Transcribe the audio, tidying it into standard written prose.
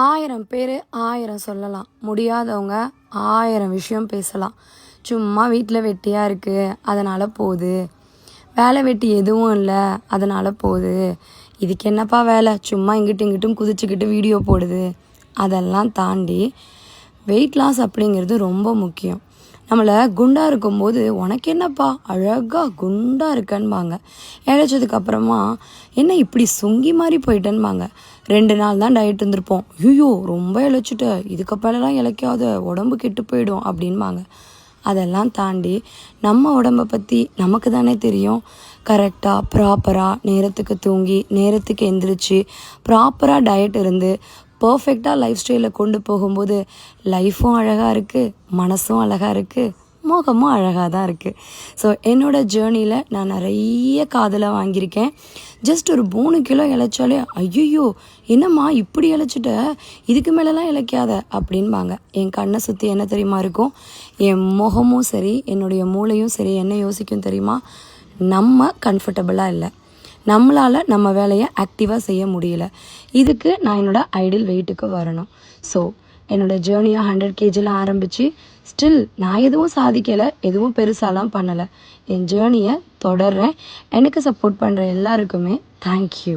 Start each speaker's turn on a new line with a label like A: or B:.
A: 1000 பேர் 1000 சொல்லலாம். முடியாதவங்க 1000 விஷயம் பேசலாம். சும்மா வீட்டில் வெட்டியாக இருக்குது அதனால் போகுது, வேலை வெட்டி எதுவும் இல்லை அதனால் போகுது, இதுக்கு என்னப்பா வேலை, சும்மா இங்கிட்டும் இங்கிட்டும் குதிச்சுக்கிட்டு வீடியோ போடுது. அதெல்லாம் தாண்டி வெயிட் லாஸ் அப்படிங்கிறது ரொம்ப முக்கியம். நம்மளை குண்டாக இருக்கும்போது உனக்கு என்னப்பா அழகாக குண்டாக இருக்கன்பாங்க. இழைச்சதுக்கப்புறமா என்ன இப்படி சுங்கி மாதிரி போயிட்டேன்பாங்க. 2 நாள் தான் டயட் இருந்திருப்போம், ஐயோ ரொம்ப இழைச்சிட்ட, இதுக்கப்புறம்லாம் இழைக்காத, உடம்பு கெட்டு போயிடும் அப்படின்பாங்க. அதெல்லாம் தாண்டி நம்ம உடம்பை பற்றி நமக்கு தானே தெரியும். கரெக்டாக ப்ராப்பராக நேரத்துக்கு தூங்கி நேரத்துக்கு எந்திரிச்சு ப்ராப்பராக டயட் இருந்து பர்ஃபெக்டாக லைஃப் ஸ்டைலில் கொண்டு போகும்போது லைஃப்பும் அழகாக இருக்குது, மனசும் அழகாக இருக்குது, முகமும் அழகாக தான் இருக்குது. ஸோ என்னோடய ஜேர்னியில் நான் நிறைய காதலை வாங்கியிருக்கேன். ஜஸ்ட் ஒரு 3 கிலோ இழைச்சாலே ஐயோ என்னம்மா இப்படி இழைச்சிட்ட, இதுக்கு மேலெலாம் இழைக்காத அப்படின்பாங்க. என் கண்ணை சுற்றி என்ன தெரியுமா இருக்கும், என் முகமும் சரி என்னுடைய மூளையும் சரி என்ன யோசிக்கும் தெரியுமா, நம்ம கம்ஃபர்டபுளாக இல்லை, நம்மளால் நம்ம வேலையை ஆக்டிவாக செய்ய முடியல, இதுக்கு நான் என்னோடய ஐடியல் வெயிட்டுக்கு வரணும். ஸோ என்னோடய ஜேர்னியை 100 kgயில் ஆரம்பித்து ஸ்டில் நான் எதுவும் சாதிக்கலை, எதுவும் பெருசாலாம் பண்ணலை. என் ஜேர்னியை தொடர்றேன். எனக்கு சப்போர்ட் பண்ணுற எல்லாருக்குமே தேங்க்யூ.